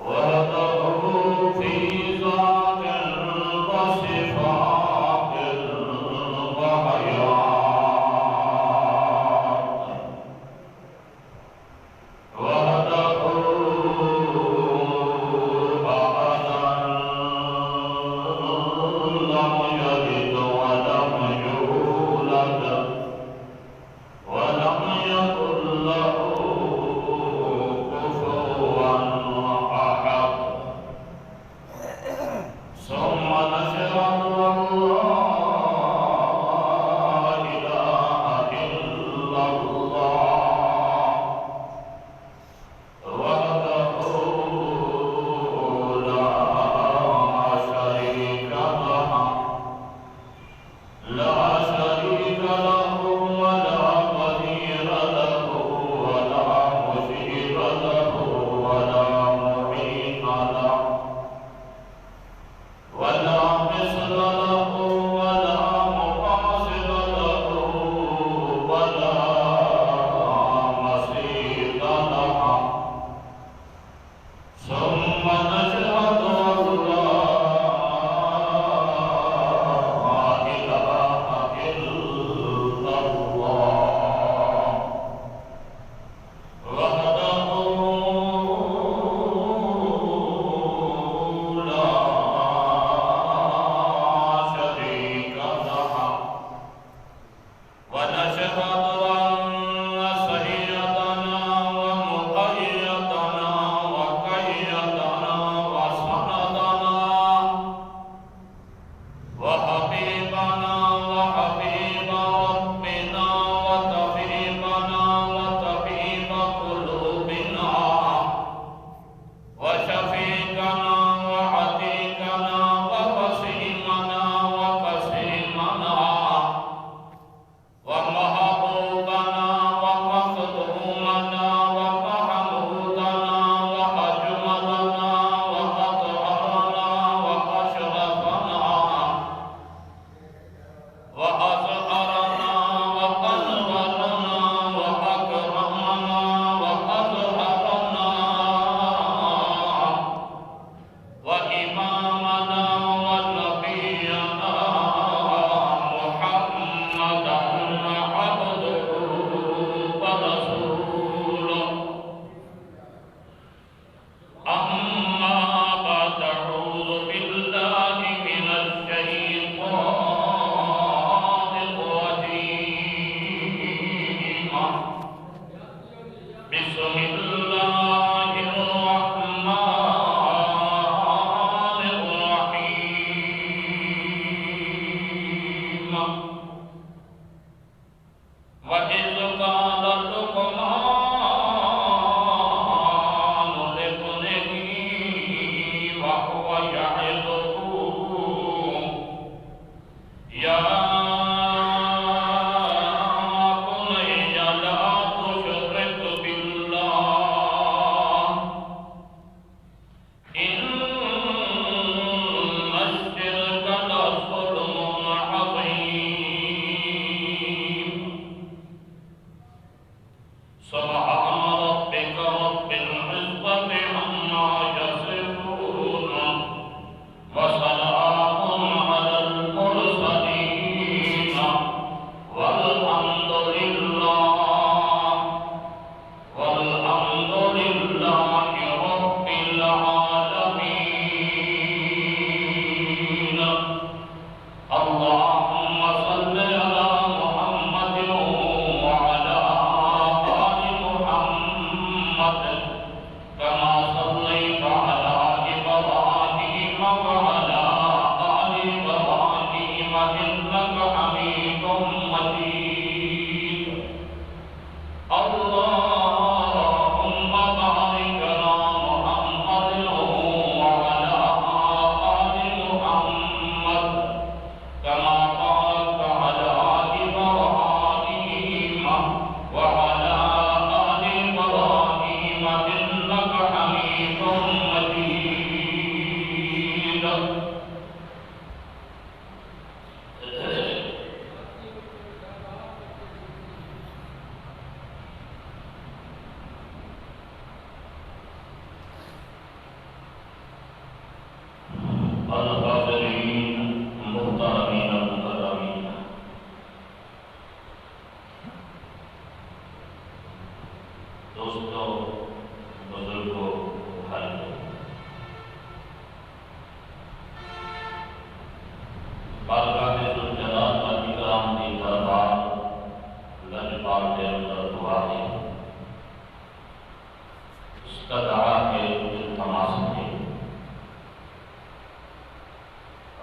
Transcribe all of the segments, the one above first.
وحده في ذات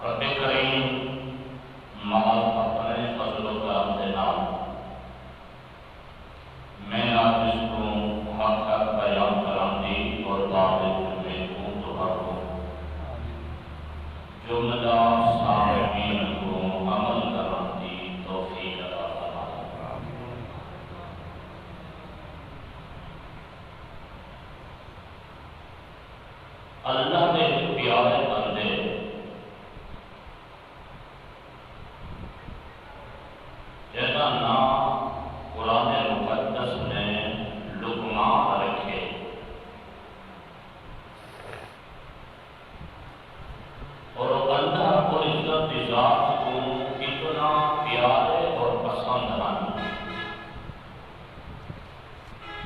رب کریم محض اپنے فضل و کرم کے نام میں آج اس کو حق بیان کرام دی اور بابل میں کو تو جملہ سامعین کو عمل کرام دی توفیق عطا فرما۔ اللہ کے پیارے بندے جیسا نام قرآن مقدس نے لقمان رکھے، اور اللہ کو عزت کی ذات کو اتنا پیارے اور پسند ہیں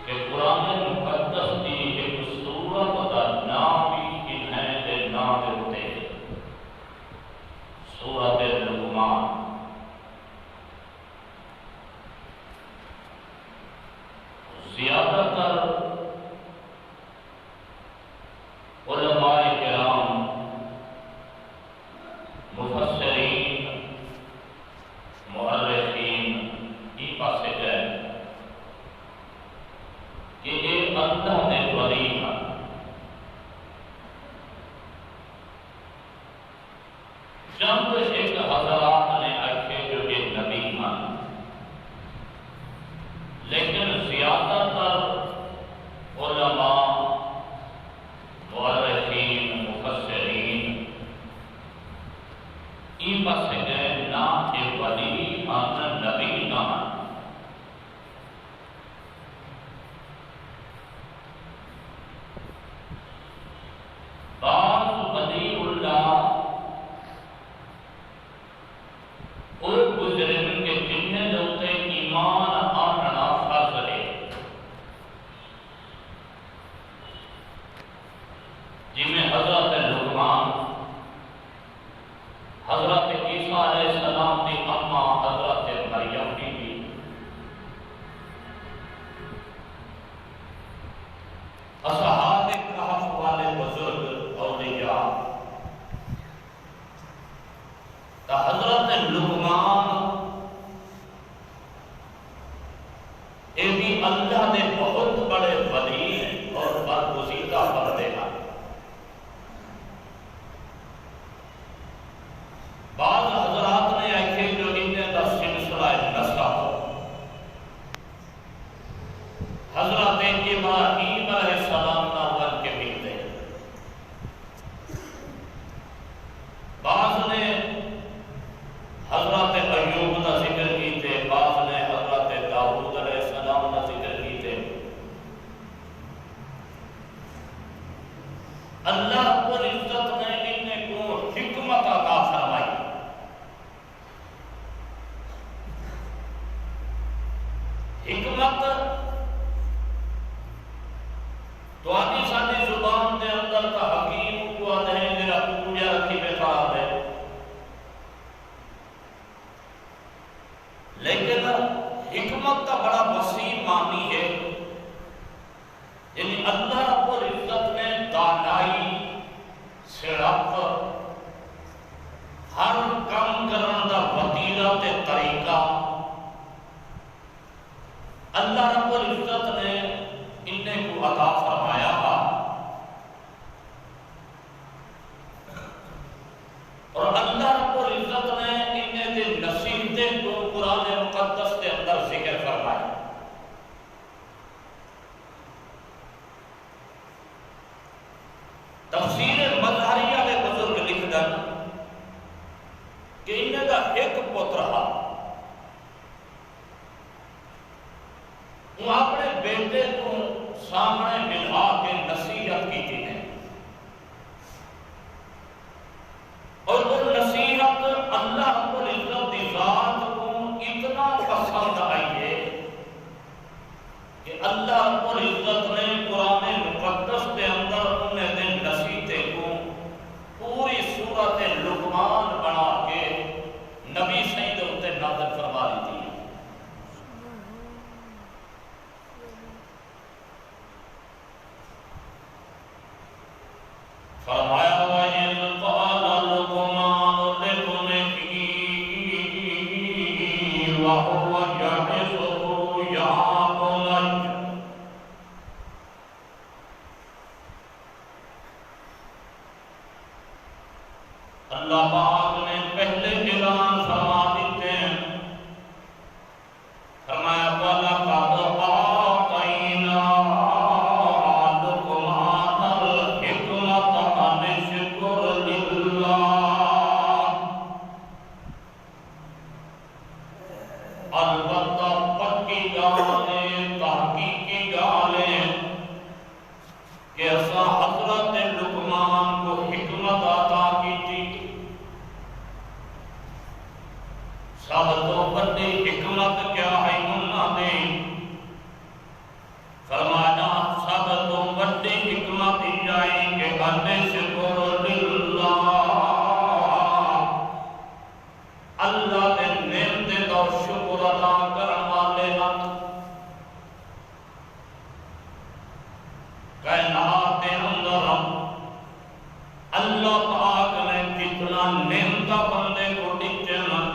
کہ قرآن مقدس کی ایک سورت کا نام بھی انہیں دے نام دیتے سورت لقمان۔ زیادہ تر علماء کرام مفسرین مؤرخین یہ پاسے گئے کہ یہ اللہ نے بری ہے، چند ایک حضرات نے آکھے جو یہ نبی ہیں، لیکن زیادہ تر علماء مؤرخین مفسرین یہ بس گئے نہ کہ ولی نہ نبی نہ۔ بعض ولی اللہ اور گزرن کے جنہیں دوتے ایمان آننا فرض ہے، جن میں حضرت لقمان، حضرت عیسیٰ علیہ السلام کی اماں حضرت مریم بھی اصحاب کہف والے بزرگ اولیاء، تا حضرت لقمان یہ بھی اللہ نے بہت بڑے ولی اور برگزیدہ بندے ہیں۔ بعض حضرات نے آکھے جو انہیں دا سلسلہ نسب حضرت ابراہیم علیہ السلام ناول کے ملتے، بعض نے حضرت ایوب کا ذکر کیتے، بعض نے حضرت داؤد علیہ السلام کا ذکر کیتے۔ اللہ کو عزت نے انہیں کو حکمت عطا فرمائی، حکمت تو آدھی ساری زبان دے اندر کا حکیم کو آدھے ہیں میرا پوجا رکھی بخار ہے، لیکن حکمت کا بڑا وسیع معنی ہے، یعنی اللہ رب العزت نے دانائی سڑپ ہر کام کرنے کا وتیرہ تے طریقہ اللہ رب العزت نے انہیں کو عطا فرمایا تھا، اور اللہ رب العزت نے انہیں دے نصیحتیں کو قرآن مقدس کے اندر ذکر فرمایا۔ تفسیر مظہریہ میں بزرگ لکھ دن کہ انہیں دا ایک پتر رہا، وہ اپنے بیٹے کو سامنے ملا کے نصیحت کی تھی، اور وہ نصیحت اللہ رب العزت کی ذات کو اتنا پسند آئی ہے کہ اللہ رب العزت نے قرآن مقدس کے اندر انہیں دن نصیحتیں کو پوری سورت وهو يعظه يا بني اللہ پاک نے پہلے اعلان فرما دیتے ہیں، فرمایا وَلَقَدْ آتَيْنَا لُقْمَانَ الْحِكْمَةَ أَنِ اشْكُرْ لِلَّهِ۔ البتہ پکی گالیں، تحقیقی گالیں کہ ایسا حضرت لقمان کو حکمت عطا کی تھی۔ سب تو بڑی حکمت کیا ہے انہوں نے فرمایا، سب تو بڑی حکمت یہ کہ ان شکر للہ، اللہ نے نعمت اور شکر ادا کرنے والے کائنات کے اندر اللہ پاک نے کتنا نعمت بندے کو دیتے ہیں،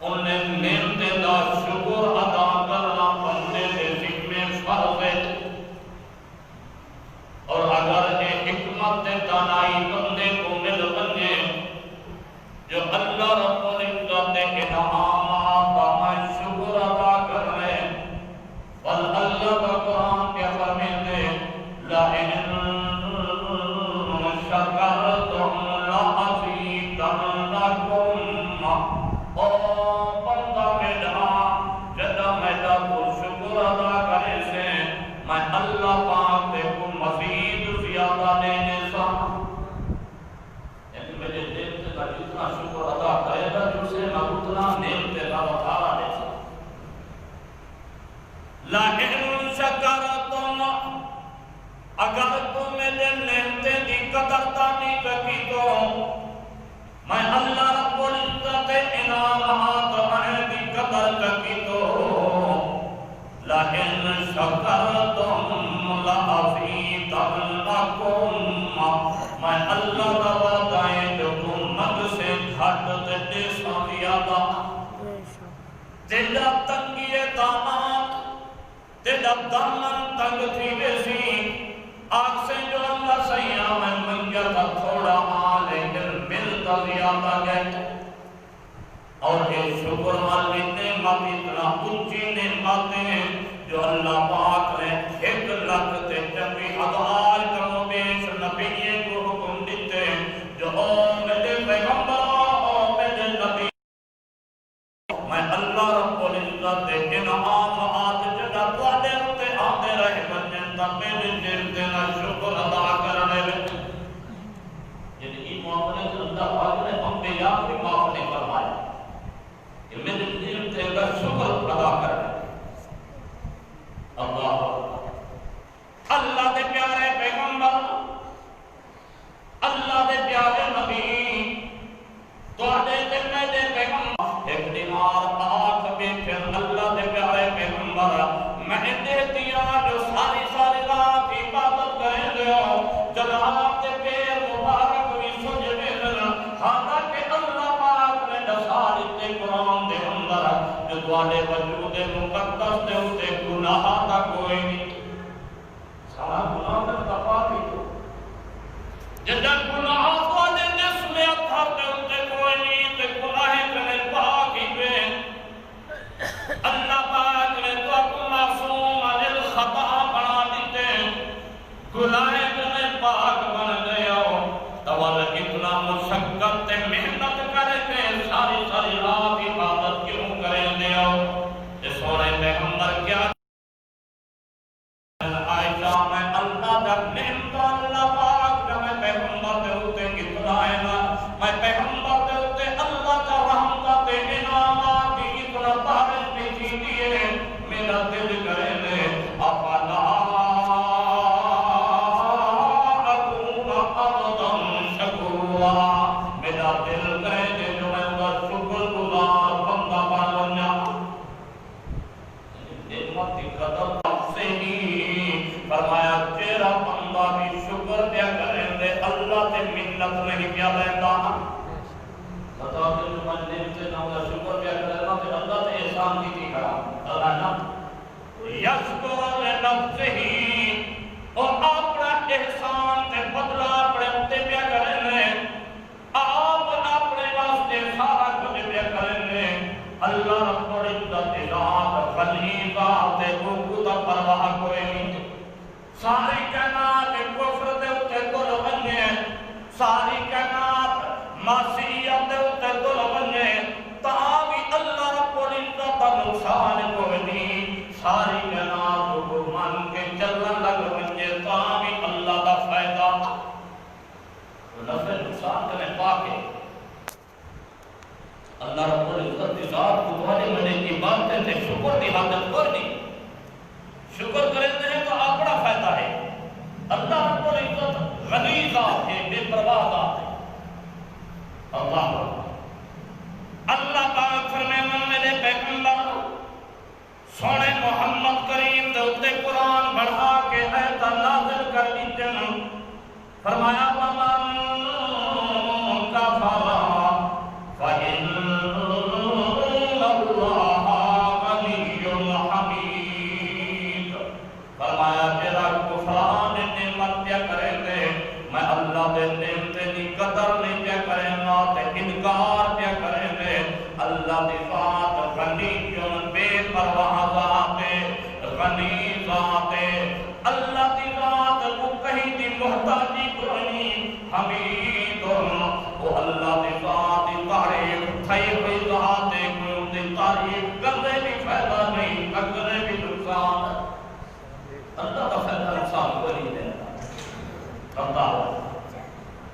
انہیں نعمت دا شکر ادا کرنا بندے کے ذمہ فرض ہے۔ اور اگر یہ حکمت دانائی بندے کو مل بنے جو اللہ رب العزت کے انعامات کا میں شکر ادا کر رہے ہیں، بل اللہ کا قرآن کیا فرماتے ہیں لَئِن شَكَرْتُمْ لَأَزِيدَنَّكُمْ۔ او بندہ میرا جدا میرا تو شکر ادا کرے سے میں اللہ پاک تے کو مزید زیادہ دینے سا، یعنی میرے دل سے میں جتنا شکر ادا کرے گا جو سے میں اتنا نعمت کا بطارہ دے سا۔ لَئِن شَكَرْتُمْ، اگر تم میرے نعمتیں دی قدردانی کی تو میں اللہ رب العزت انعامات میں دی قدر کی تو لَئِن شَكَرْتُمْ لَأَزِيدَنَّكُمْ، میں اللہ کا وعدہ ہے جو تم مد سے گھٹ دے سا زیادہ۔ تیرا تنگی دامات، تیرا دامن تنگ تھی ویسی، آگ سے جو اللہ سیاں میں منگیا تھا تھوڑا آن لیکن ملتا زیادہ گئے۔ اور یہ شکر والی نعمت اتنا اونچی نعمتیں جو اللہ پاک نے 1,00,000 کم و بیش نبیوں کو حکم دیتے جو او میرے پیغمبر او میرے نبی، میں اللہ رب العزت انعامات جدا توڑے ہوتے آتے رہے بنجن تا میرے دل دینا شکر ادا کرنے لگے۔ یعنی یہ معاملے سے اللہ پاک نے انبیاء کی معاف نہیں فرمایا کہ میرے دل دینا شکر ادا کرنے۔ اللہ دے پیارے پیغمبر، اللہ دے پیارے نبی، توڑے دے میرے پیغمبر ایک دمار آنکھ بیٹھن اللہ دے پیارے پیغمبر میں دے دیا جو ساری رات عبادت کریں گے جب آپ دے پیر مبارک بھی سجدے لگا، حالانکہ اللہ پاک نے ساری تے قرآن دے اندر جو دوالے وجود مقدس دے ہوتے گناہ تا کوئی نہیں، سارا گناہ تک دفاع بھی تو جدن گناہ دوالے جسم اتھر دے ہوتے کوئی نہیں تے گناہ کرنے پاکی پہ اللہ پاک نے تو کو معصوم عن الخطا بنا دیتے، گناہ کرنے پاک بن گئے ہو توال اتنا مشقت تے محنت کرے تے ساری رات عبادت کیوں کریں دے ہو۔ یہ سونے پیغمبر کیا عائشہ میں اللہ دا نعمت اللہ پاک جو میں پیغمبر دے ہوتے کتنا ہے نا، میں پیغمبر دے ہوتے اللہ کا رحمت انعامات اتنا بارش بھی کی دیے میرا دل کرے لے افلا اکون عبدا شکورا، میرا دل کرے لے جو میں کا شکر گزار بندہ بننا۔ نعمت کی قدر سے ہی فرمایا تیرا بندہ بھی شکر پیا کریں دے اللہ تے منت نہیں پیا لیتا۔ بتا دے جو میں نعمت نام کا شکر پیا کریں دے معصیت دے اتے دل بنے تاوی اللہ رب العزت نقصان کو نہیں ساری کائنات کو مان کے چلن لگ بنے تاوی اللہ دا فائدہ نفع نقصان کرنے پاکے اللہ رب العزت کی ذات کو تمہارے منے کی باتیں تے شکر دی حاجت کر دی شکر کرتے ہیں تو اپنا فائدہ ہے اللہ رب العزت غنی ذات ہے بے پرواہ ذات ہے اللہ پاک فرمائے میرے پیغمبر سونے محمد کریم دے اتے قرآن بڑھا کے آیت نازل کر دیجن فرمایا ومن کفر فإن اللہ غنی حمید فرمایا تیرا کفران نعمت کیا کریں گے میں اللہ دے نعمت دی قدر نہیں کیا کریں گا تے انکار کیا کریں گے اللہ دی ذات غنی بے پرواہ ذات غنی ذات اللہ دی ذات کو کہیں دی محتاجی کوئی حمید وہ اللہ دی ذات دی تعریف تھئی ہوئی ذات کو دی تعریف کرنے بھی فائدہ نہیں کرنے بھی نقصان اللہ کا فائدہ نقصان کوئی نہیں دیتا اللہ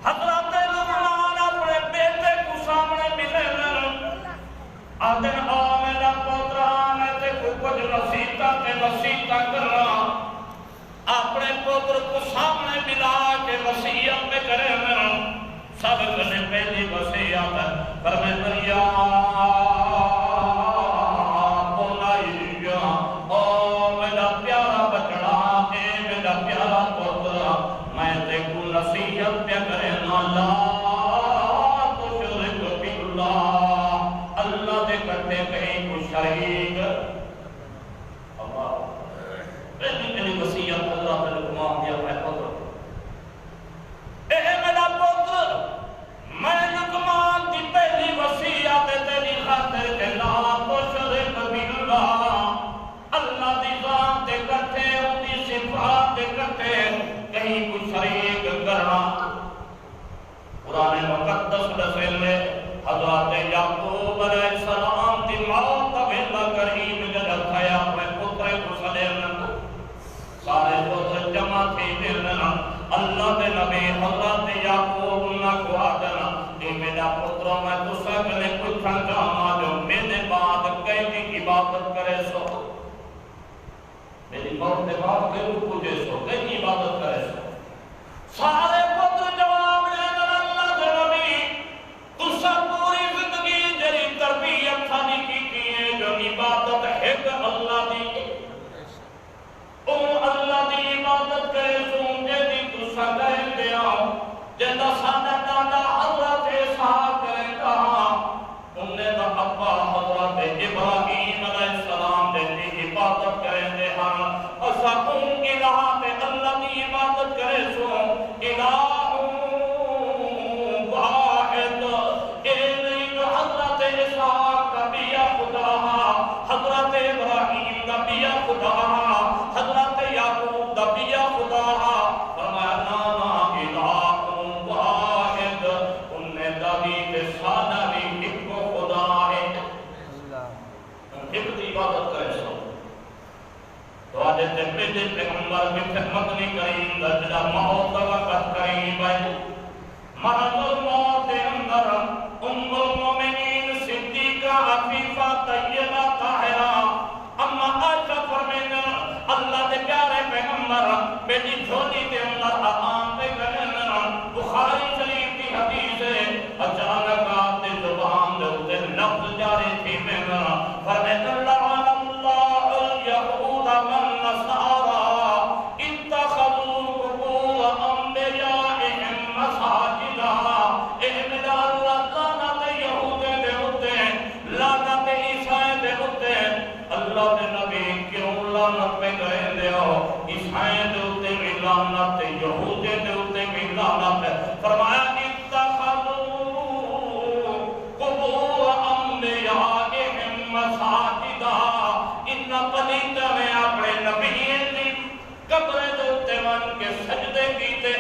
حضرت لقمان اپنے بیٹے کو سامنے ملے آدن میرا پوترا میں تے کچھ نصیحتاں کرنا اپنے پوتر کو سامنے ملا کے وصیت میں کرے سب نے پہلی وصیت فرمایا یا بنیا او میرا پیارا بچڑا اے میرا پیارا پوترا میں تے کو نصیحت پہ کرے لا تشرک باللہ اللہ دے کرتے کہیں کو شریک اللہ پہلی وصیت اللہ نے لقمان دیا اپنے پوتر اے میرا پوتر میں لقمان دی پہلی وصیت تیری خاطر کہ لا تشرک باللہ اللہ دی ذات دے کرتے ان دی صفات دے کرتے کہیں کچھ شریک کرنا قرآن مقدس رسول میں حضرت یعقوب علیہ السلام دی موت ویلا قریب جب تھیا اپنے پتر کو سلیم سارے پتر جمع تھی دینا اللہ دے نبی حضرت یعقوب نہ کو آدنا کہ میرا پتر میں تو سکنے کچھ جانا جو میرے بعد کئی عبادت کرے سو میری موت کے بعد کئی پوجے سو کئی عبادت کرے سو سارے پتر جواب دے اللہ دے نبی تو سب پوری زندگی جری تربیت سانی کی ہے جو عبادت ہے اللہ دی اللہ دی عبادت کرے سو جی تو سگائے دیا جیسا سادہ دادا حضرت اسحاق کرے گا انہیں دا ابا حضرت ابراہیم علیہ السلام دے عبادت کریں دے ہاں اسا ان الہ پہ اللہ دی عبادت کرے سو الہ واحد اے نہیں جو حضرت اسحاق کا بیا خدا حضرت ابراہیم کا بیا خدا حضرت یعقوب کا بیا خدا فرمایا نانا الہ واحد انہیں داوید سادہ بھی ایک خدا ہے ایک عبادت کرے سو تو آج پہلے پیغمبر میں خدمت نہیں کریں درجہ موت وقت کریں بھائی مرض الموت اندر ام المومنین صدیقہ عفیفہ طیبہ طاہرہ اما عائشہ فرمینا اللہ دے پیارے پیغمبر بیٹی جھولی دے اندر آم دے گئے بخاری شریف کی حدیث ہے اچانک آپ دے زبان دے اتے لفظ جاری تھی میں فرمینا لعن اللہ الیہود والنصارى اتخذوا قبور انبیائهم مساجدا اے میرا اللہ لعنت یہود دے اتے لعنت عیسائی دے اتے اللہ دے نبی کیوں لعنت پہ کرے دے ہو عیسائی دے اتے بھی لعنت یہود دے اتے بھی لعنت فرمایا اتخذوا قبور انبیائهم مساجدا ان پلیتا میں اپنے نبی دی قبر دوتے من کے سجدے کیتے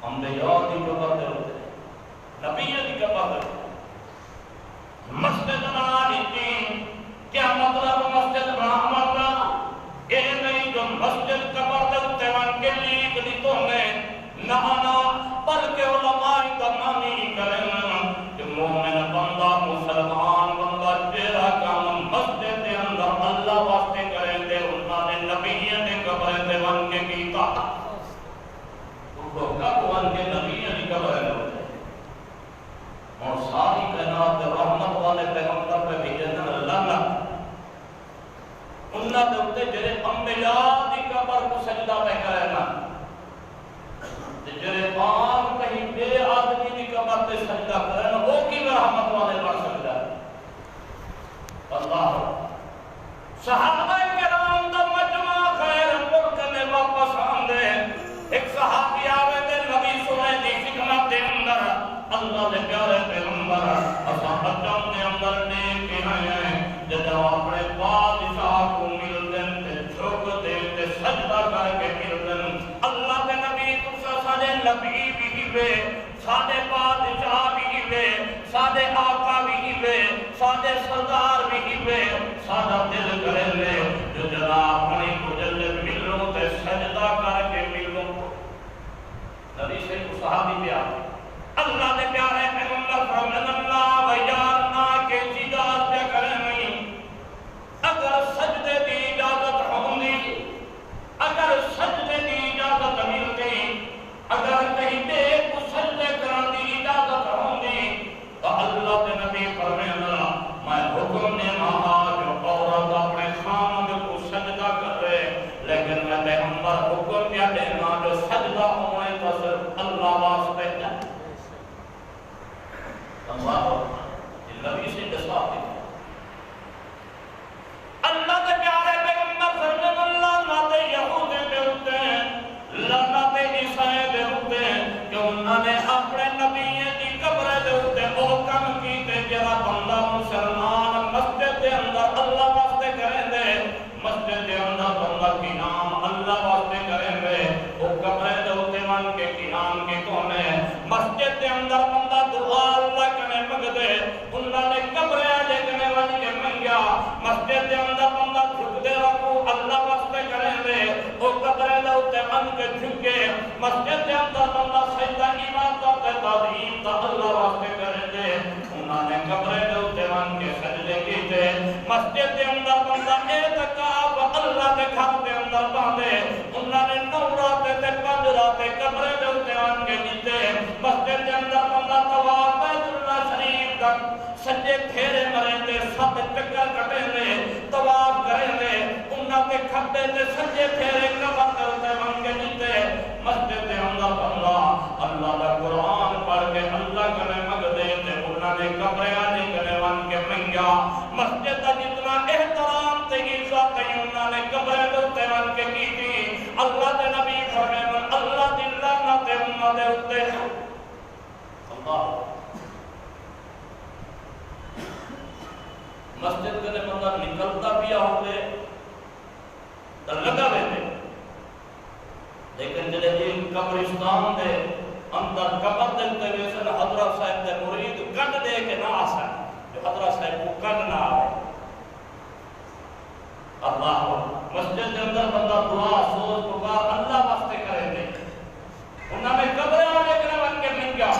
انبیاء دی قبر دوتے اللہ دے پیارے پیغمبر اساں حجم دے اندر لے کے آئے ہیں جدو اپنے بادشاہ کو مل دن تے جھک دے تے سجدہ کر کے مل دن اللہ دے نبی تسا سارے نبی بھی ہوئے سادے بادشاہ بھی ہوئے سادے آقا بھی ہوئے سادے سردار بھی ہوئے سادہ دل کرے لے جو جناب اپنی مجلد ملوں تے سجدہ کر کے ملوں نبی سے کو صحابی بھی آتے اللہ دے پیارے پیغمبر فرمان اللہ ویارنا کے جدار پہ کرے نہیں اگر سجدے دی اجازت ہوندی اگر سجدے دی اجازت ملتی اگر کہیں بے کو سجدے کرن دی اجازت ہوندی تو اللہ دے نبی فرمایا میں حکم نے ماں جو عورت اپنے خامد کو سجدہ کر رہے لیکن میں پیغمبر حکم دیا دینا جو سجدہ ہونے تو صرف اللہ واسطے ہے اللہ نبی سے دسات ہے اللہ کے پیارے پیغمبر صلی اللہ علیہ یہود پہ ہوتے ہیں لعنت عیسائی پہ ہوتے ہیں کہ انہوں نے اپنے نبی کی قبر دے ہوتے وہ کم کیتے جرا بندہ مسلمان مسجد دے اندر اللہ واسطے کریں دے مسجد دے اندر بندہ کی نام اللہ واسطے کریں دے وہ قبر دے ہوتے من کے کی نام کے کون ہے مسجد دے اندر بندہ دعا اللہ کنے مگ دے انہوں نے قبر دے کنے من کے منگیا مسجد دے اندر بندہ جھک دے رکھو اللہ واسطے کریں دے وہ قبر دے ہوتے من کے جھکے مسجد دے اندر بندہ سجدہ عبادت تے تعظیم تا اللہ واسطے کریں دے انہوں نے قبر دے ہوتے من کے سجدے کیتے مسجد دے اندر بندہ اعتکاف اللہ دے گھر دے اندر باندھے انہوں نے نوراتے تے پنجراتے قبر دے ہوتے من کے کیتے مسجد دے اندر بندہ طواف بیت اللہ شریف کا سجے پھیرے مریں دے سب چکر کٹیں دے طواف کریں دے انہوں نے کھبے تے سجے پھیرے قبر دے ہوتے من کے کیتے مسجد دے اندر بندہ اللہ دا قرآن پڑھ کے اللہ کنے مگ دے تے انہوں نے قبر آنے کنے من کے منگیا مسجد دا جتنا احترام تے عزت تے انہوں نے قبر دے ہوتے من کے کی تھی اللہ دے نبی فرمائے اللہ دی لعنت امت دے ہوتے اللہ مسجد کنے بندہ نکلتا بھی ہوتے تو لگا ویندے لیکن جلے جی قبرستان دے اندر قبر دلتے ویسن حضرت صاحب دے مرید کنڈ دے کے نہ آسا جو حضرت صاحب کو کنڈ نہ آئے اللہ مسجد دے اندر بندہ دعا سوچ پکار اللہ واسطے کریں دے انہوں نے قبر آنے کے نوان کے من گیا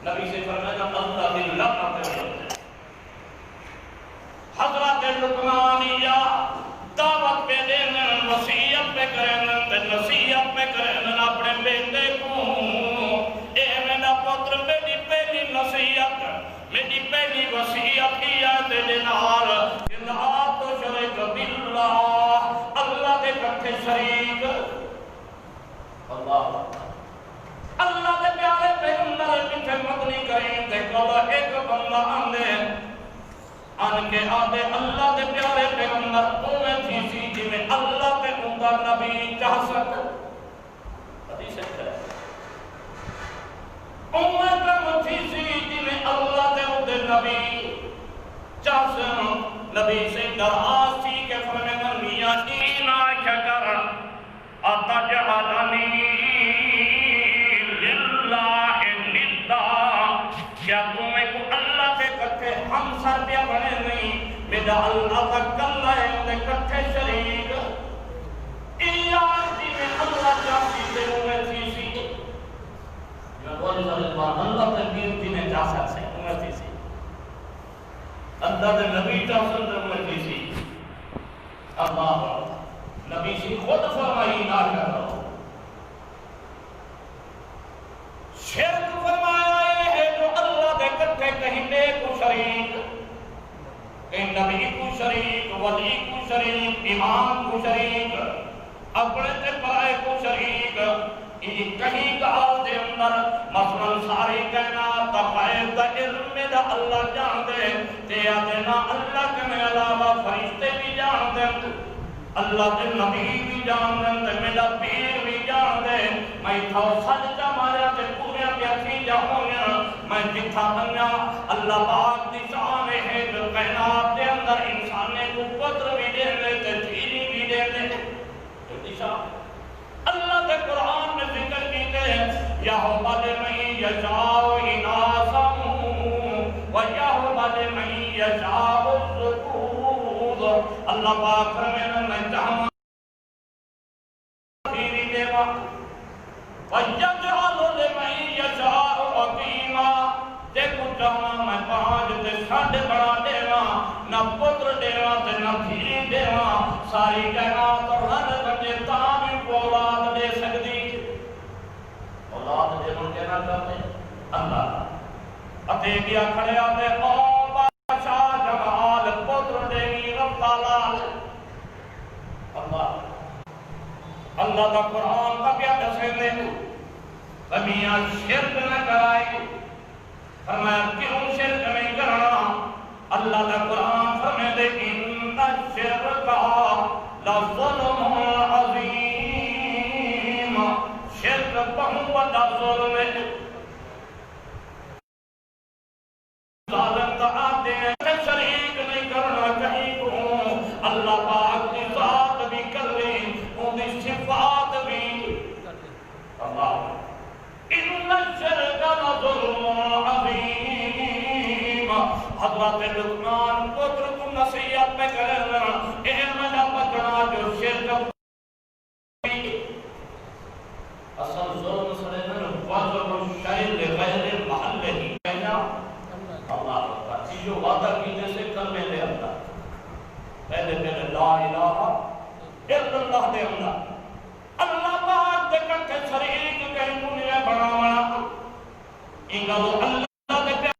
نبی سے فرمایا اللہ دل لعنت ہے حضرت لقمانیہ دعوت پہ دینا وصیت پہ کرنا تے نصیحت پہ کرنا اپنے بیٹے کو اے میرا پتر میری پہلی نصیحت میری پہلی وصیت کی ہے دینار کہ لا تشرک باللہ اللہ دے کٹھے شریک اللہ اللہ دے پیارے پیغمبر پیچھے مدنی کریم دے کلا ایک بندہ آندے ان کے آدھے اللہ دے پیارے پیغمبر اوے تھی سی جی میں اللہ تے اندہ نبی چاہ سکتا حدیث ہے اوے کم تھی سی جی میں اللہ تے اندہ نبی چاہ سکتا نبی سے در آسی کے فرمے میاں اینا کیا کر اتجعلنی للہ ندا کیا تمہیں کو اللہ کے کٹھے ہم سر پہ بنے نہیں میرا اللہ تک اللہ ہے انہیں کٹھے شریک ایاز جی میں اللہ چاہتی سے انہیں تھی سی جو بولی صلی اللہ اللہ تنگیر جی نے چاہ سکتے انہیں تھی سی اللہ دے نبی چاہ سکتے انہیں تھی سی اللہ نبی سی خود فرمائی نہ کرو شرک فرمایا ہے جو اللہ دے کٹھے کہیں بے کو شریک کہیں نبی کو شریک ولی کو شریک امام کو شریک اپنے تے پائے کو شریک کہیں کہا دے اندر مثلا ساری کائنات دا غیب دا علم دا اللہ جان دے تے آدھنا اللہ کے علاوہ فرشتے بھی جان دے اللہ دے نبی بھی جان دے میرا پیر بھی جان دے میں تھا سجدہ مارا تے پورے پیاسی جاؤں میں جتھا بنیا اللہ پاک دی شان ہے جو کائنات دے اندر انسان نے کو پتر بھی دے لے تے دھیری بھی دے لے تو شان اللہ دے قرآن میں ذکر کیتے ہیں یہوبا لمن یشاء اناسا و یہوبا لمن یشاء الذکور اللہ پاک فرماتے میں چاہوں دھیری دیوا وَيَجْعَلُ لِمَن يَشَاءُ عَقِيمًا جے کو چاہنا میں پانچ تے ساڑھے بڑا دیوا نہ پتر دیوا تے نہ دھیری دیوا ساری کائنات اور ہر بندے تامی کو اولاد دے سکتی اولاد دے من کہنا چاہتے اللہ اتے گیا کھڑے آتے او بادشاہ جمال پتر دیوی رب تعالی اللہ کا قرآن کا کیا دسے دے میاں شرک نہ کرائے فرمایا کیوں شرک نہیں کرنا اللہ کا قرآن فرمائے دے ان الشرک لظلم عظیم شرک بہت بڑا ظلم ہے ظالم کا آتے ہیں شریک نہیں کرنا کہیں کو اللہ پاک کی ذات بھی کر لے ان کی صفات بھی اللہ ان الشرک لظلم عظیم حضرت لقمان پتر کو نصیحت میں کرنا علم نہ بچنا جو شرک اصل ظلم سرے وضع الشیء لغیر محلہ کہنا اللہ کا جو وعدہ کینے سے کرنے دے اللہ پہلے لا الہ الا اللہ دے اللہ پاک دے کٹھے شریک کہیں دنیا بناونا انگلو اللہ دے پیار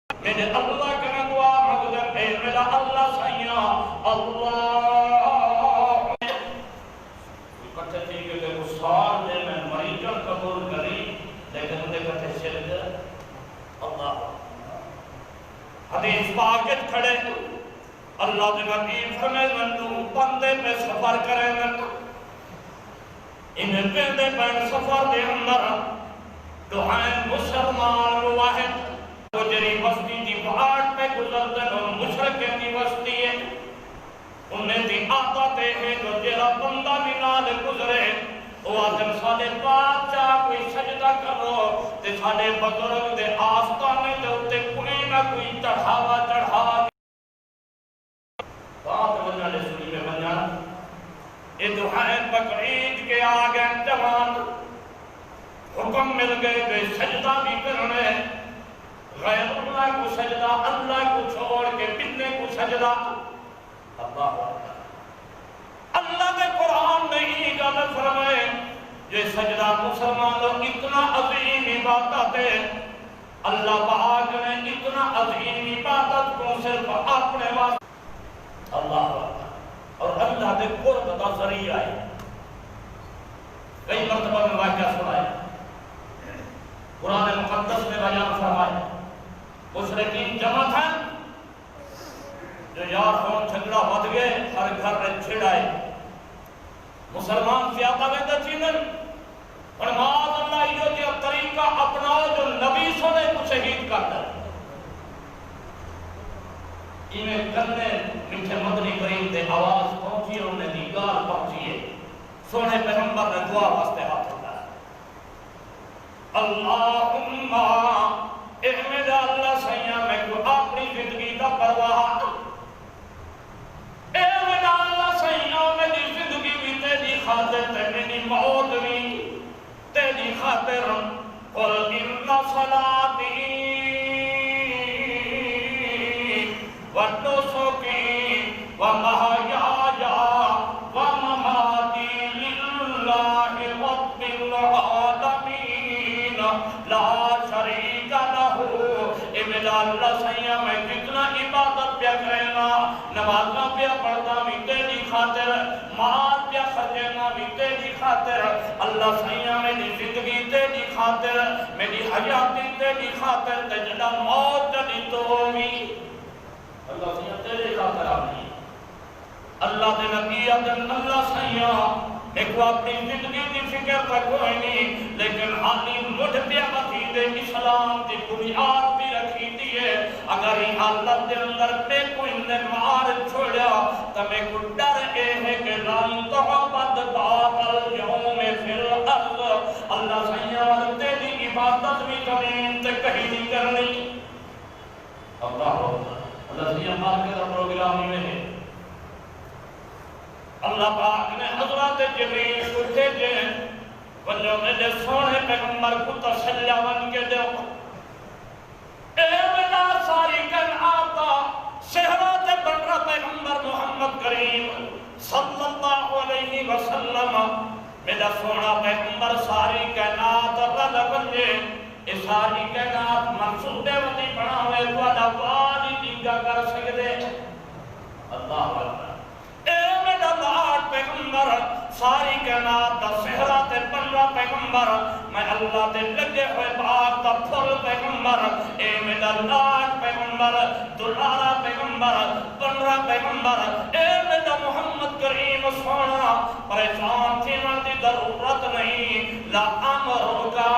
میرے اللہ کنا دعا مقدم ہے میرا اللہ سیاں اللہ کٹھے تھی کہ گسار دے میں مریضن قبول کری لیکن دے کٹھے شرک اللہ حدیث پاکت کھڑے اللہ دے نبی فرمائے من تو بندے پہ سفر کرے من انہیں بندے پہ سفر دے اندر دعائیں مسلمان واحد وہ جری وستی دی بہاٹ پہ گزرتے ہیں مشرقیں دی وستی ہے انہیں دی عادت ہے جو جرا بندہ نال گزرے وہ آدم سالے بادشاہ کوئی سجدہ کرو تے سالے بزرگ دے آستانے دے اتے کوئی نہ کوئی چڑھاوا چڑھا بات بنانے سنی میں بنیا یہ دعائیں بقرعید کے آگے جوان حکم مل گئے بے سجدہ بھی کرنے غیر اللہ کو سجدہ اللہ کو چھوڑ کے بننے کو سجدہ اللہ نے قرآن میں ہی غلط فرمائے یہ سجدہ مسلمانوں اتنا عظیم عبادت ہے اللہ پاک نے اتنا عظیم عبادت کو صرف اپنے واسطے اللہ اور اللہ دے قرب کا ذریعہ ہے کئی مرتبہ میں واقعہ سنائے قرآن مقدس میں بیان فرمائے مشرکین جمع تھا جو یار ہون جھگڑا بد گئے ہر گھر میں چھڑائے مسلمان زیادہ میں دچینن اور معاذ اللہ یہ جو طریقہ اپناؤ جو نبی سنے کو شہید کرتا ہے انہیں کرنے میٹھے مدنی کریم دے آواز پہنچی انہوں نے دیگار پہنچی ہے سونے پیغمبر نے دعا واسطے ہاتھ ہوتا ہے اللہم احمد اللہ سیاں میں کو اپنی زندگی کا پرواہ احمد اللہ سیاں میں دی زندگی بھی تیری خاطر تیری موت بھی تیری خاطر قل ان صلاتی ونسکی ومحیایا ومماتی للہ رب العالمین لا شریک لہ احمد اللہ سیاں میں جتنا عبادت پیا کرنا نمازاں پیا پڑھنا بھی تیری خاطر مال پیا خرچنا بھی تیری خاطر اللہ سیاں میری زندگی تیری خاطر میری حیاتی تیری خاطر تجھنا موت جدی تو بھی اللہ سیاں تیرے خاطر آنی اللہ دے نبی آدم اللہ سیاں ایک اپنی زندگی دی فکر تک ہوئی نہیں لیکن حالی مجھ پیا بتی دے اسلام اسلام کی بنیاد بھی رکھی دیئے اگر ہی حالت دے اندر میں کوئی نمار چھوڑیا تو میں کو ڈر اے ہے کہ لن تعبد بعد اليوم فی الارض اللہ سیار تیری عبادت بھی زمین تے کہیں نہیں کرنی اللہ سیار مارکے کا پروگرام میں ہے اللہ پاک نے حضرت جبریل کو بھیجے وجہ میرے سونے پیغمبر کو تسلیہ بن کے دو اے میرا ساری کائنات شہرات بن رہا پیغمبر محمد کریم صلی اللہ علیہ وسلم میرا سونا پیغمبر ساری کائنات رل بنجے اس ساری کائنات منصوبے وطی بناوے وعدہ وانی دیگا کر سکتے اللہ اکبر اے میرا لاڈ پیغمبر ساری کائنات دا صحرا تے بنرا پیغمبر میں اللہ تے لگے ہوئے باغ دا پھل پیغمبر اے میرا لاڈ پیغمبر دلارا پیغمبر بنرا پیغمبر اے میرا محمد کریم سونا پریشان تھی دی ضرورت نہیں لا امر کا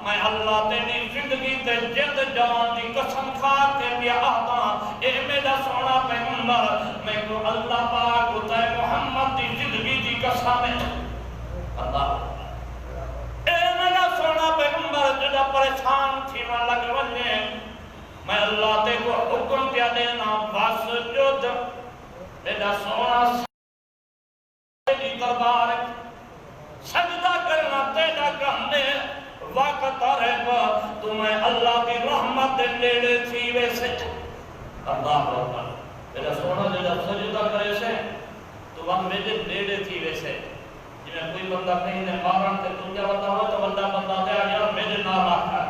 میں اللہ تیری زندگی تے جد جان دی قسم کھا کے بھی آتا اے میرا سونا پیغمبر میں کو اللہ پاک تے محمد دی زندگی دی قسم ہے اللہ اے میرا سونا پیغمبر جدا پریشان تھی میں لگ ونجے میں اللہ تے کو حکم کیا دینا بس جد میرا سونا دی دربار سجدہ کرنا تیرا کرنے وقت رہے گا تمہیں اللہ کی رحمت لیڑے تھی ویسے اللہ اکبر میرا سونا جب سجدہ کرے سے تو وہ میرے لیڑے تھی ویسے جنہیں کوئی بندہ کہیں نے مارن تے تم کیا بتاؤ تو بندہ دے یار میرے نال آکھا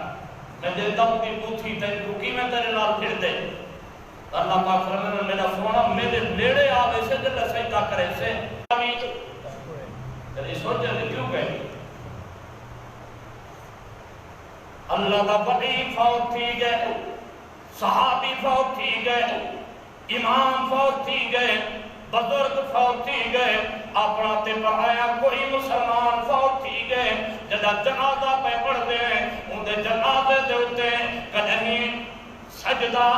میرے دم کی پوتھی تے رکی میں تیرے نال پھر دے اللہ پاک فرمانے میرا سونا میرے لیڑے آوے سے جب سجدہ کرے سے یعنی سوچے تھے کیوں کہی اللہ کا بڑی فوت تھی گئے صحابی فوت تھی گئے امام فوت تھی گئے بزرگ فوت تھی گئے اپنا تے پڑھایا کوئی مسلمان فوت تھی گئے جدا جنازہ پہ پڑھ دے ان دے جنازے دے ہوتے کہیں سجدہ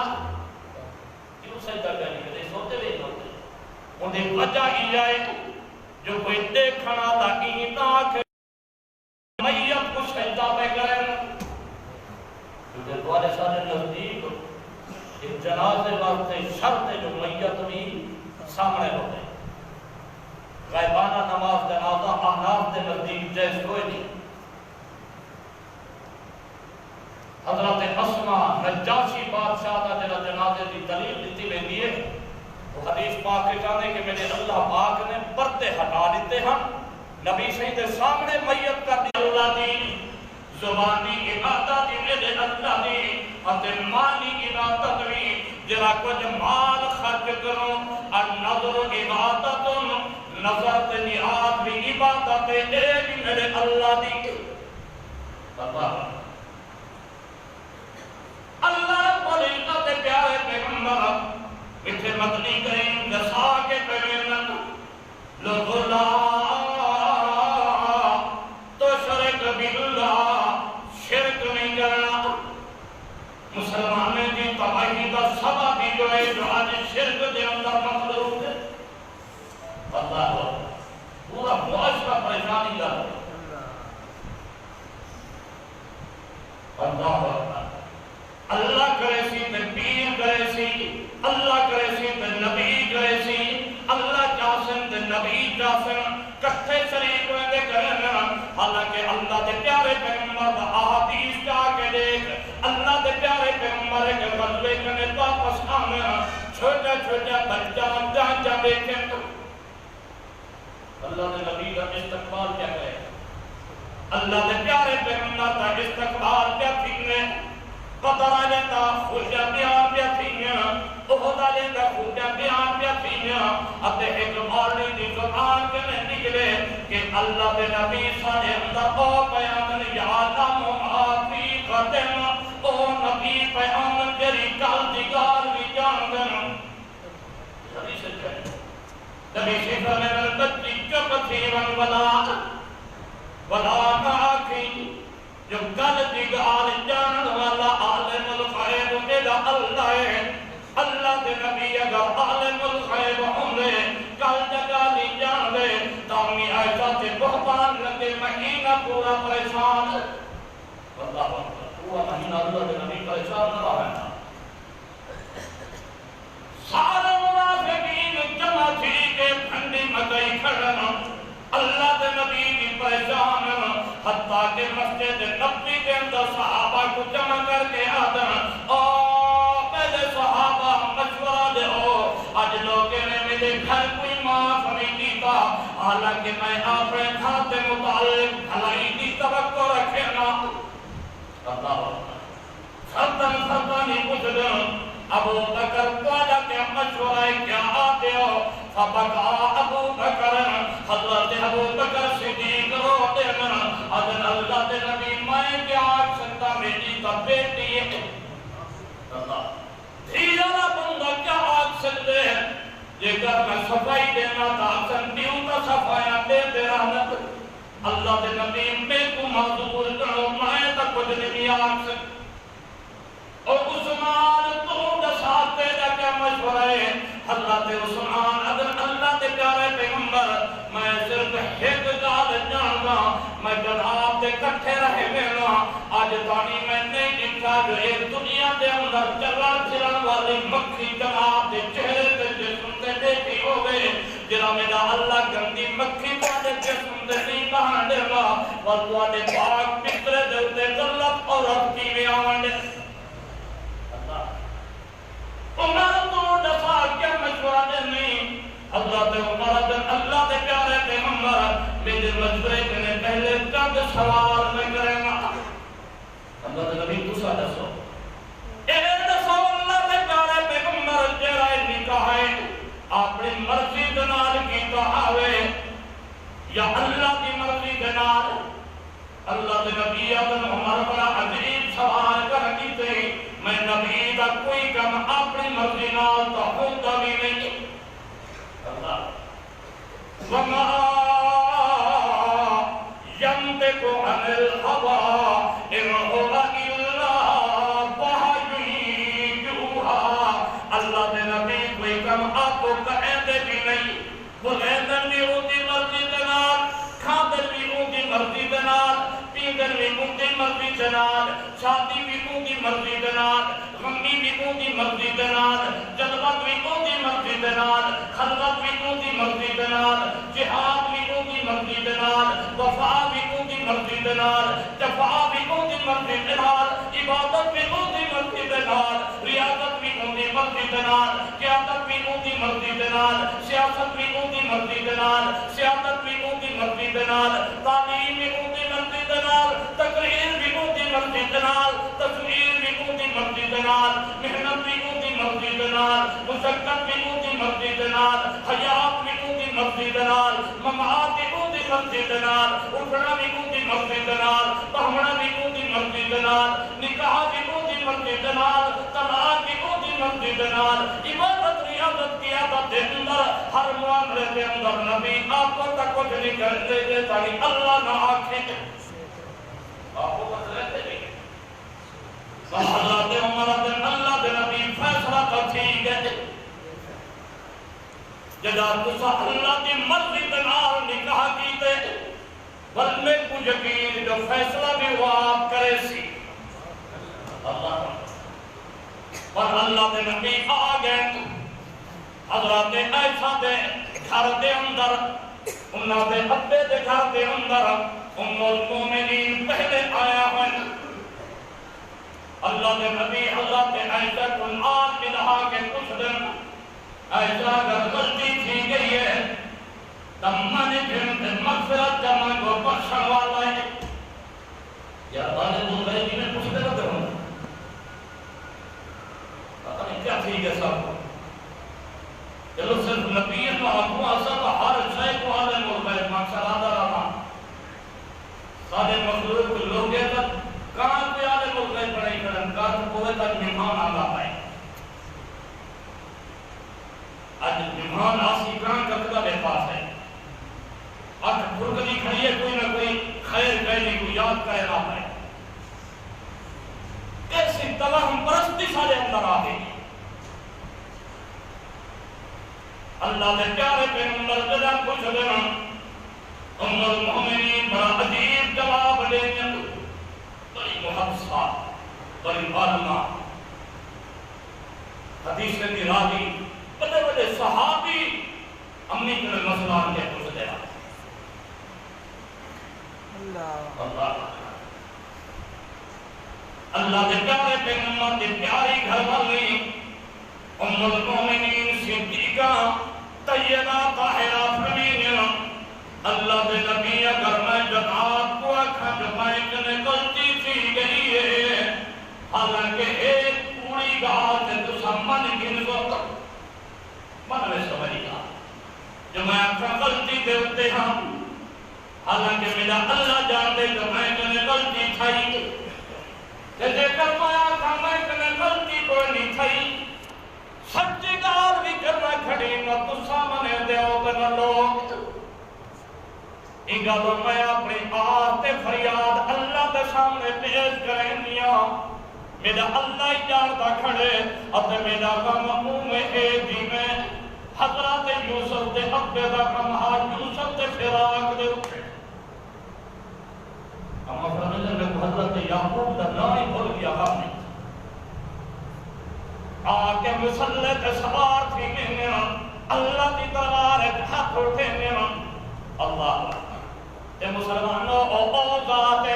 کیوں سجدہ کریں گے سوچے بھی ہوتے ان دے وجہ ہی آئے جو کوئی دیکھنا تھا اینا کہ میت کو سجدہ پہ کریں کیونکہ دوارے سارے نزدیک ایک جنازے وقت شرط جو میت بھی سامنے ہوتے غیبانہ نماز جنازہ احناف دے نزدیک جیس کوئی نہیں حضرت اسما نجاشی بادشاہ دا جنہ جنازے دی دلیل دیتی میں دیئے وہ حدیث پاک کے جانے کہ میرے اللہ پاک نے پردے ہٹا دیتے ہم نبی شہید سامنے میت کر دی اللہ دی زبانی عبادت دی میرے اللہ دی اور مالی عبادت بھی جرا کچھ مال خرچ کروں النظر عبادت نظر تنیات بھی عبادت اے بھی میرے اللہ دی اللہ رب العزت پیارے پیغمبر اتھے مدنی کریں دسا کے پیغمبر لوگ اللہ تو شرک باللہ شرک نہیں کرنا مسلمانے کی تباہی کا سبب بھی جو ہے جو آج شرک دے اندر مخلوق ہے اللہ پورا معاشرہ پریشانی کا اللہ کرے سی تے پیر کرے سی اللہ کرے سی تے نبی کرے سی اللہ جاسن تے نبی جاسن کٹھے شریک ہوئے دے کرنا حالانکہ اللہ دے پیارے پیغمبر احادیث جا کے دیکھ اللہ دے پیارے پیغمبر کے غزوے کنے واپس آنا چھوٹا چھوٹا بچہ جہاں دیکھیں تو اللہ دے نبی کا استقبال کیا کرے اللہ دے پیارے پیغمبر کا استقبال کیا پھیلنے قدر آلیتا خوشہ بیان پیا تھینا احد آلیتا خوشہ بیان پیا تھینا اب ایک مالی دی زبان کے میں نکلے کہ اللہ دے نبی سارے اندر او پیامن یعلم آفی قدم او نبی پیامن جری کل دیگار بھی جاندن نبی سے کہے نبی سے کہے نبی چپ تھیون ولا آکھی جو کل دیگار جاندن والا پورا پریشان اللہ پورا مہینہ اللہ کے نبی پریشان نہ رہا سارے منافقین جمع تھی کہ پھنڈی مکئی کھڑنا اللہ کے نبی کی پریشان حتیٰ کہ مسجد نبی کے اندر صحابہ کو جمع کر کے آدم پہلے صحابہ مشورہ دے ہو آج لوگے نے میرے گھر کوئی معاف نہیں دیتا حالانکہ میں آپ نے کھاتے متعلق بھلائی کی توقع رکھے نا اللہ سردن پوچھ دیں ابو بکر قوالا کے مشورہ کیا آتے ہو فبقا ابو بکر حضرت ابو بکر صدیق رو دے من حضرت اللہ دے نبی میں کیا آگ سکتا میری کا بیٹی ہے اللہ دھیرہ بندہ کیا آگ سکتے ہیں یہ گھر میں صفائی دینا تھا اکسن دیوں کا صفائیاں دے رحمت اللہ دے نبی میں کو معذور کرو میں تک کچھ نہیں آگ سکتے اور عثمان تو دسات پیدا کیا مشورہ ہے حضرت عثمان اگر اللہ کے پیارے پیغمبر میں صرف ایک گال جانگا میں جناب دے کٹھے رہے میرا آج تانی میں نہیں دیکھا جو ایک دنیا دے اندر چلن والی مکھی جناب دے چہرے دے جسم دے دیکھی ہو گئے جنا میرا اللہ گندی مکھی پانے جسم دے نہیں بہن دے گا واللہ دے پاک پترے دے دے غلط اور ربکی میں آوان دے عمر تو دفع کیا مشورہ دے نہیں حضرت عمر دن اللہ دے پیارے پیغمبر میرے مشورے کنے پہلے چند سوال میں کریں گا اللہ دے نبی دوسرا دسو اے دسو اللہ دے پیارے پیغمبر جرائے نکاح ہے اپنی مرضی دنال کی کہاوے یا اللہ کی مرضی دنال اللہ دے نبی آدم عمر بڑا عجیب سوال کرنی تھی میں نبی دا کوئی کم اپنی مرضی نال تو ہوتا بھی نہیں اللہ وما ينطق عن الهوى إن هو إلا وحي يوحى اللہ دے نبی کوئی کم آپ کو کہتے بھی نہیں بلندن بھی ہوتی مرضی دنال کھاندر بھی ہوتی مرضی دنال پیندر بھی ہوتی مرضی دنال شادی بھی ہوتی مرضی دنال غمی بھی ہوتی مرضی دنال جذبت بھی ہوتی مرضی دنال خلوت بھی ہوتی مرضی دنال جہاد بھی ہوتی مرضی دنال وفا بھی ہوتی مرضی دنال جفا بھی ہوتی مرضی دنال عبادت بھی ہوتی مرضی دنال ریاضت بھی ہوتی مرضی دنال قیادت بھی ہوتی مرضی دنال سیاست بھی ہوتی مرضی دنال سیادت بھی ہوتی مرضی دنال تعلیم بھی ہوتی مرضی دنال تقریر بھی ہوتی مرضی دنال تصویر بھی ہوتی مرضی دنال محنت بھی ہوتی مرضی دنال مشقت بھی ہوتی مرضی دنال حیات بھی ہوتی مرضی دنال مماعات بھی ہوتی مرضی دنال اٹھنا بھی ہوتی مرضی دنال بہمنا بھی ہوتی مرضی دنال نکاح بھی ہوتی مرضی دنال طلاق بھی ہوتی مرضی دنال عبادت ریاضت قیادت دے اندر ہر معاملے دے اندر نبی آپ کو تک کچھ نہیں کرتے دے تاکہ اللہ نہ آکھیں آپ کو کچھ رہتے نہیں حضرت عمر دن اللہ دے نبی فیصلہ کا ٹھیک ہے جدا تسا اللہ کی مرضی دنال نکاح کیتے بل میں کو یقین جو فیصلہ بھی وہ آپ کرے سی اللہ پر اللہ دے نبی آگئے حضرت ایسا دے گھر دے اندر انہاں دے ابے دے گھر دے اندر المومنین پہلے آیا ہوئے اللہ دے نبی حضرت ایسا کن آج ملہا کے کچھ دن ایسا اگر غلطی تھی گئی ہے تم منی پھر مغفرت جمع کو بخشن والا ہے یا والد اللہ جی میں کچھ دے رہتے ہوں پتہ نہیں کیا تھی گئے سب چلو صرف نبی تو آنکھوں اصل ہر شے کو عالم اور بیت مقصد رہا سارے مخلوق لوگ ہیں تک کہاں پہ عالم اور بیت پڑھائی کرن کہاں کوئے تک مہمان آگا پائے آج مہمان آسی کہاں کتنا بے پاس ہے آج پھرگنی کھڑی ہے کوئی نہ کوئی خیر کہنے کو یاد کہہ رہا ہے ایسی تلہم پرستی سارے اندر آگے اللہ نے پیارے پیغمبر جدا کچھ دینا ام المؤمنین بڑا عجیب جواب دیں بڑی محبسہ بڑی عالمہ حدیث کی راوی بڑے بڑے صحابی امی کے مسئلہ کے پوچھ دیا اللہ کے پیارے پیغمبر کے پیاری گھر والی ام المؤمنین صدیقہ طیبہ طاہرہ فرمائیں اللہ کے نبی اگر میں جناب کو اکھا جمائے جنے غلطی تھی گئی ہے حالانکہ ایک پوری گاہ سے تو سمن گن کو من میں سمجھی گا جو میں اکھا غلطی دے ہوتے ہم حالانکہ میرا اللہ جانتے جو میں جنے غلطی تھائی جیسے کرمایا تھا میں جنے غلطی کوئی نہیں تھائی سچی گار بھی کرنا کھڑی نہ تو سامنے دے ہوگا لوگ انگا تو میں اپنی آتے فریاد اللہ کے سامنے پیش کرینیا میرا اللہ ہی جانتا کھڑے اتے میرا کم منہ میں ہے جی میں حضرت یوسف دے ابے دا کم یوسف دے فراق دے اٹھے اما فرمائیں میں حضرت یعقوب دا نائی بھول گیا ہم نے آکے مسلح کے سوار تھی میں اللہ کی تبارک حق اٹھے میں اللہ تے مسلمانوں او ذات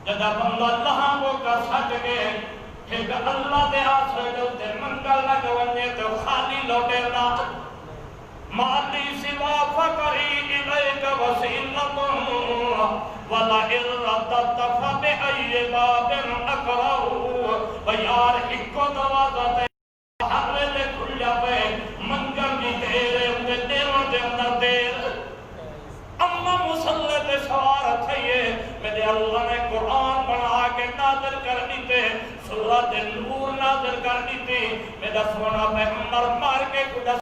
جدہ بندہ اللہ کو کر سکے کہ اللہ دے آسرے جو تے منگل نہ گونے تو خالی لوٹے نا مالی سوا فقری الیک وسیلتن وَلَئِن رَدَّدْتَ فَبِأَيِّ بَابٍ أَقْرَعُ وَيَارِ اِکو دوازتے ہر ویلے کھل جاوے منگل کی دیرے اندے دیروں دے اندر دیر اما مسلح دے سوار تھئیے میرے اللہ نے قرآن بنا کے نازل کر دیتے سورۃ نور نازل کر دیتی میرا سونا پیغمبر مار کے